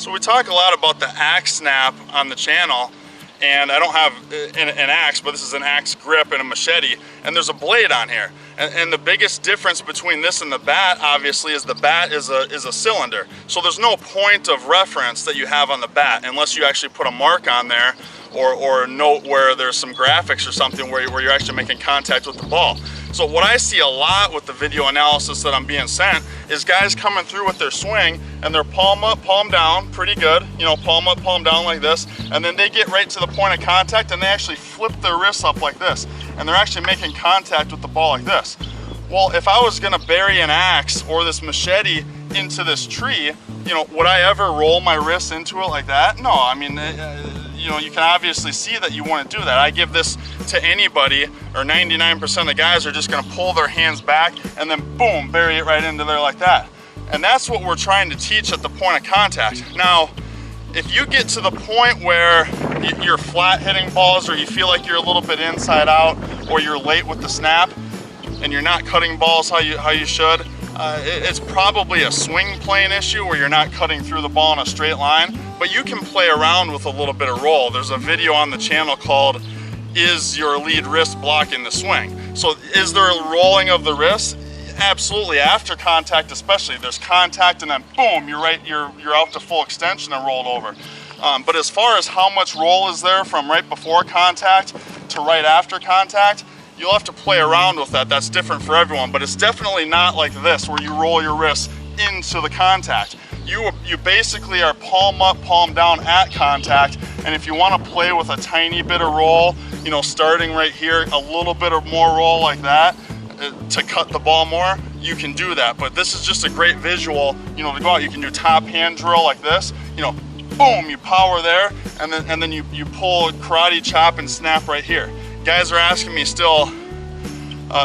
So we talk a lot about the axe snap on the channel, and I don't have an axe, but this is an axe grip and a machete, and there's a blade on here. And the biggest difference between this and the bat, obviously, is the bat is a cylinder. So there's no point of reference that you have on the bat unless you actually put a mark on there or note where there's some graphics or something where you're actually making contact with the ball. So what I see a lot with the video analysis that I'm being sent is guys coming through with their swing and they're palm up, palm down, pretty good, you know, palm up, palm down like this, and then they get right to the point of contact and they actually flip their wrists up like this, and they're actually making contact with the ball like this. Well, if I was gonna bury an axe or this machete into this tree, you know, would I ever roll my wrists into it like that? No, I mean, you know, you can obviously see that you wouldn't do that. I give this to anybody, or 99% of the guys are just gonna pull their hands back and then boom, bury it right into there like that. And that's what we're trying to teach at the point of contact. Now, if you get to the point where you're flat hitting balls, or you feel like you're a little bit inside out, or you're late with the snap, and you're not cutting balls how you should, it's probably a swing plane issue where you're not cutting through the ball in a straight line, but you can play around with a little bit of roll. There's a video on the channel called "Is Your Lead Wrist Blocking the Swing?" So is there a rolling of the wrist? Absolutely. After contact especially, there's contact and then boom, you're out to full extension and rolled over. But as far as how much roll is there from right before contact to right after contact, you'll have to play around with that. That's different for everyone, but it's definitely not like this where you roll your wrists into the contact. You basically are palm up, palm down at contact, and if you want to play with a tiny bit of roll, you know, starting right here, a little bit of more roll like that to cut the ball more, you can do that. But this is just a great visual, you know, to go out. You can do top hand drill like this, you know, boom, you power there, and then you pull karate chop and snap right here. Guys are asking me still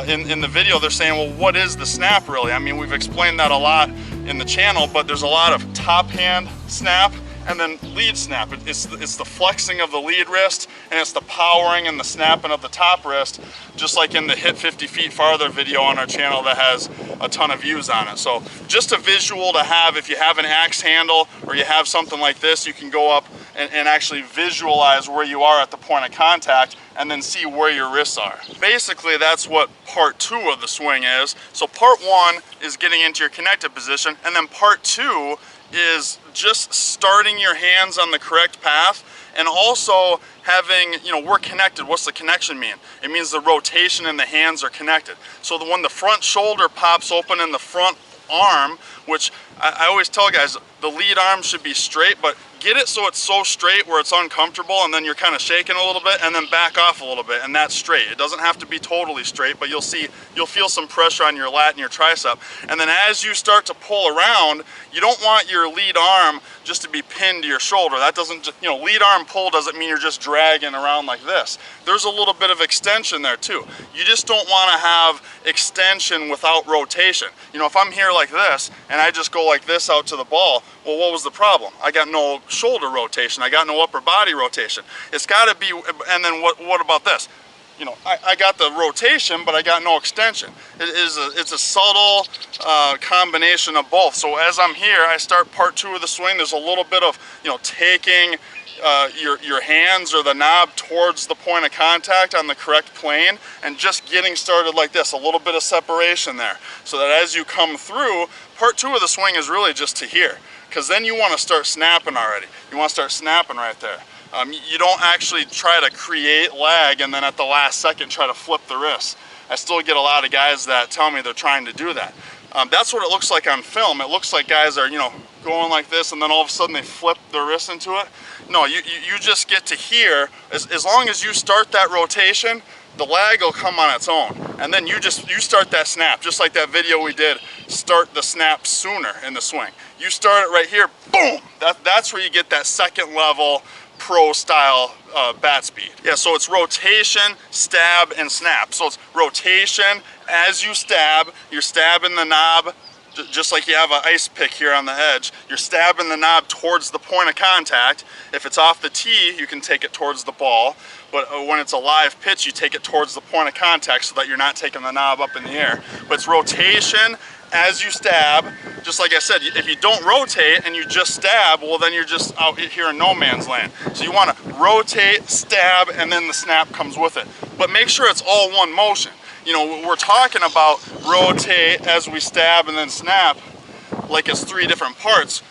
in the video, they're saying, well, what is the snap really? I mean, we've explained that a lot in the channel, but there's a lot of top hand snap and then lead snap. It's the flexing of the lead wrist, and it's the powering and the snapping of the top wrist, just like in the Hit 50 Feet Farther video on our channel that has a ton of views on it. So just a visual to have. If you have an axe handle or you have something like this, you can go up and actually visualize where you are at the point of contact and then see where your wrists are. Basically, that's what part 2 of the swing is. So part 1 is getting into your connected position, and then part 2 is just starting your hands on the correct path, and also having, you know, we're connected. What's the connection mean? It means the rotation in the hands are connected. So when the front shoulder pops open in the front arm, which I always tell guys, the lead arm should be straight, but get it so it's so straight where it's uncomfortable, and then you're kind of shaking a little bit and then back off a little bit, and that's straight. It doesn't have to be totally straight, but you'll feel some pressure on your lat and your tricep. And then as you start to pull around, you don't want your lead arm just to be pinned to your shoulder. That doesn't, you know, lead arm pull doesn't mean you're just dragging around like this. There's a little bit of extension there too. You just don't want to have extension without rotation. You know, if I'm here like this and I just go like this out to the ball, well, what was the problem? I got no shoulder rotation. I got no upper body rotation. It's got to be, and then what about this? You know, I got the rotation, but I got no extension. It's a subtle combination of both. So as I'm here, I start part 2 of the swing. There's a little bit of, you know, taking your hands or the knob towards the point of contact on the correct plane, and just getting started like this, a little bit of separation there, so that as you come through, part 2 of the swing is really just to here, because then you want to start snapping already. You want to start snapping right there. You don't actually try to create lag and then at the last second try to flip the wrist. I still get a lot of guys that tell me they're trying to do that. That's what it looks like on film. It looks like guys are, you know, going like this and then all of a sudden they flip their wrist into it. No, you just get to here. As long as you start that rotation, the lag will come on its own. And then you start that snap, just like that video we did, start the snap sooner in the swing. You start it right here, boom! That's where you get that second level pro style bat speed. Yeah, so it's rotation, stab, and snap. So it's rotation, as you stab, you're stabbing the knob, just like you have an ice pick here on the edge, you're stabbing the knob towards the point of contact. If it's off the tee, you can take it towards the ball, but when it's a live pitch, you take it towards the point of contact so that you're not taking the knob up in the air. But it's rotation as you stab, just like I said, if you don't rotate and you just stab, well then you're just out here in no man's land. So you want to rotate, stab, and then the snap comes with it. But make sure it's all one motion. You know, we're talking about rotate as we stab and then snap like it's 3 different parts,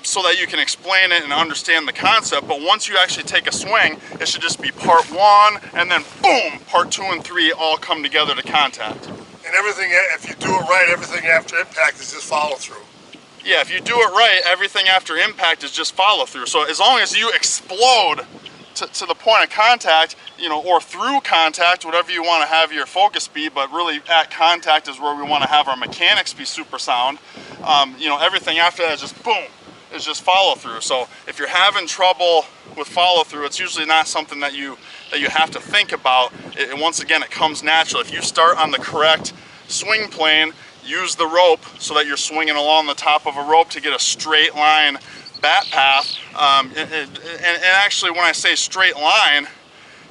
so that you can explain it and understand the concept. But once you actually take a swing, it should just be part 1 and then boom, part 2 and 3 all come together to contact. And everything, if you do it right, everything after impact is just follow through. Yeah, if you do it right, everything after impact is just follow through. So as long as you explode to the point of contact, you know, or through contact, whatever you want to have your focus be, but really at contact is where we want to have our mechanics be super sound. You know, everything after that is just boom, is just follow through. So if you're having trouble with follow through, it's usually not something that you have to think about. Once again, it comes natural. If you start on the correct swing plane, use the rope so that you're swinging along the top of a rope to get a straight line bat path. And actually, when I say straight line,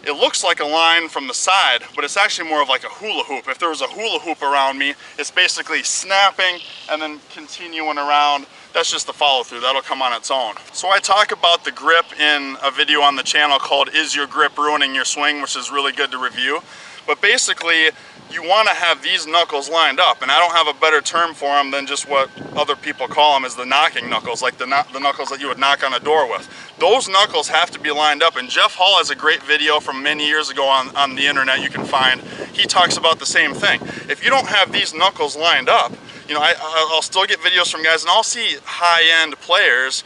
it looks like a line from the side, but it's actually more of like a hula hoop. If there was a hula hoop around me, it's basically snapping and then continuing around. That's just the follow through. That'll come on its own. So I talk about the grip in a video on the channel called Is Your Grip Ruining Your Swing, which is really good to review. But basically, you want to have these knuckles lined up, and I don't have a better term for them than just what other people call them, is the knocking knuckles, like the knuckles that you would knock on a door with. Those knuckles have to be lined up, and Jeff Hall has a great video from many years ago on the internet you can find. He talks about the same thing. If you don't have these knuckles lined up, you know, I'll still get videos from guys, and I'll see high-end players,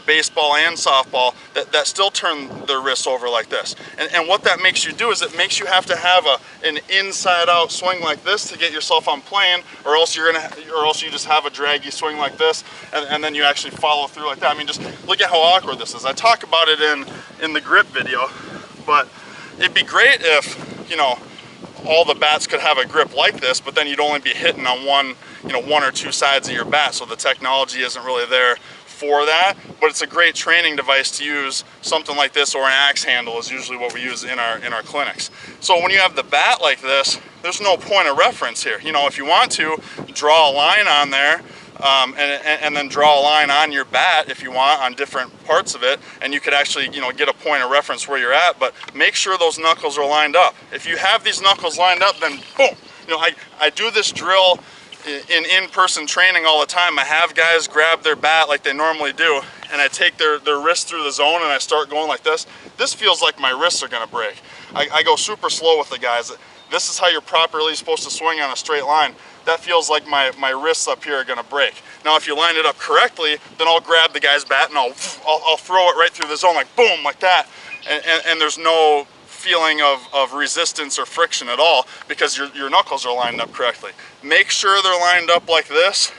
baseball and softball, that still turn their wrists over like this. And what that makes you do is it makes you have to have an inside-out swing like this to get yourself on plane, or else you just have a draggy swing like this, and then you actually follow through like that. I mean, just look at how awkward this is. I talk about it in the grip video, but it'd be great if, you know, all the bats could have a grip like this, but then you'd only be hitting on one or 2 sides of your bat, so the technology isn't really there for that. But it's a great training device to use. Something like this, or an axe handle, is usually what we use in our clinics. So when you have the bat like this, there's no point of reference here. You know, if you want to, draw a line on there, and then draw a line on your bat if you want on different parts of it, and you could actually, you know, get a point of reference where you're at. But make sure those knuckles are lined up. If you have these knuckles lined up, then boom. You know, I do this drill in-person training all the time. I have guys grab their bat like they normally do, and I take their wrist through the zone and I start going like this. This feels like my wrists are gonna break. I go super slow with the guys. This is how you're properly supposed to swing on a straight line. That feels like my wrists up here are gonna break. Now if you line it up correctly, then I'll grab the guy's bat and I'll throw it right through the zone, like boom, like that. And there's no feeling of resistance or friction at all, because your knuckles are lined up correctly. Make sure they're lined up like this,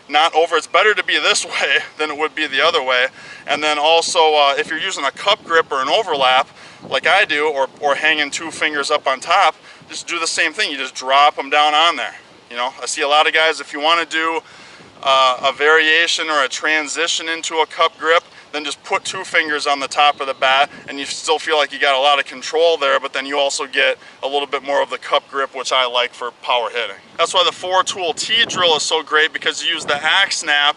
not over. It's better to be this way than it would be the other way. And then also, if you're using a cup grip or an overlap, like I do, or hanging 2 fingers up on top, just do the same thing. You just drop them down on there. You know, I see a lot of guys, if you want to do a variation or a transition into a cup grip, then just put 2 fingers on the top of the bat, and you still feel like you got a lot of control there, but then you also get a little bit more of the cup grip, which I like for power hitting. That's why the 4-tool T drill is so great, because you use the axe snap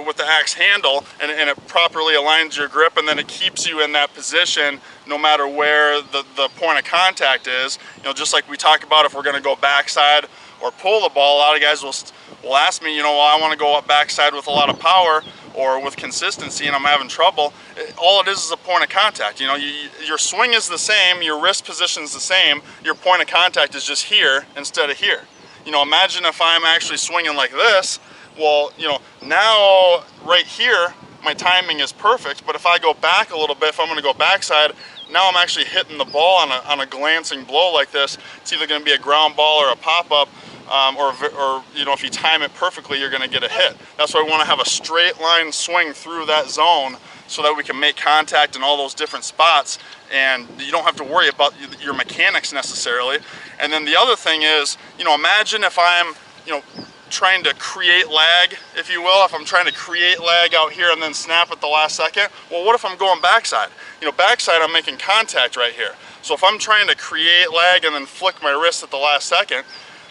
with the axe handle, and it properly aligns your grip, and then it keeps you in that position no matter where the point of contact is. You know, just like we talk about, if we're going to go backside or pull the ball, a lot of guys will ask me, you know, well, I want to go up backside with a lot of power or with consistency, and I'm having trouble. All it is a point of contact. You know, your swing is the same, your wrist position is the same, your point of contact is just here instead of here. You know, imagine if I'm actually swinging like this. Well, you know, now right here, my timing is perfect, but if I go back a little bit, if I'm gonna go backside, now I'm actually hitting the ball on a glancing blow like this. It's either gonna be a ground ball or a pop-up, or you know, if you time it perfectly, you're gonna get a hit. That's why we wanna have a straight line swing through that zone so that we can make contact in all those different spots, and you don't have to worry about your mechanics necessarily. And then the other thing is, you know, imagine if I'm, you know, trying to create lag, if you will. If I'm trying to create lag out here and then snap at the last second, well, what if I'm going backside? You know, backside, I'm making contact right here. So if I'm trying to create lag and then flick my wrist at the last second,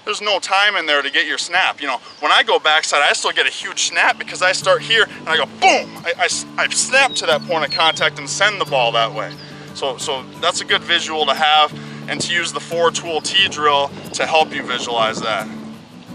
there's no time in there to get your snap. You know, when I go backside, I still get a huge snap because I start here and I go boom. I snap to that point of contact and send the ball that way. So that's a good visual to have, and to use the 4-tool T-drill to help you visualize that.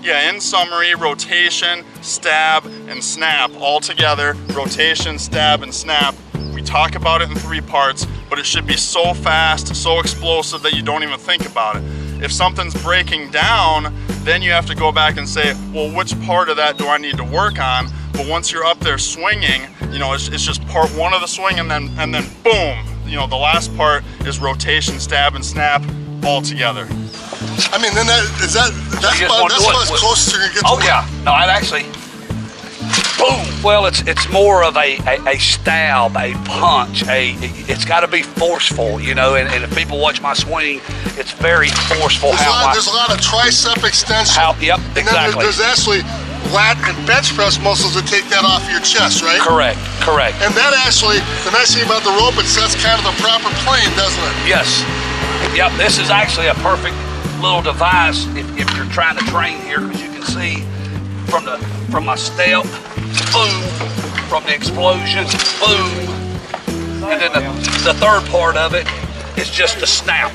Yeah, in summary, rotation, stab, and snap all together. Rotation, stab, and snap. We talk about it in 3 parts, but it should be so fast, so explosive that you don't even think about it. If something's breaking down, then you have to go back and say, well, which part of that do I need to work on? But once you're up there swinging, you know, it's just part 1 of the swing, and then boom. You know, the last part is rotation, stab, and snap all together. I mean, then that's about as close as you're gonna get to Oh yeah, no, I'd actually, boom. Well, it's more of a stab, a punch, it's got to be forceful, you know. And if people watch my swing, it's very forceful. There's a lot of tricep extension. Yep, and exactly. Then there's actually lat and bench press muscles that take that off your chest, right? Correct. And that actually, the nice thing about the rope, it sets kind of the proper plane, doesn't it? Yes. Yep. This is actually a perfect little device if you're trying to train here, because you can see from my step, boom, from the explosion, boom, and then the third part of it is just the snap.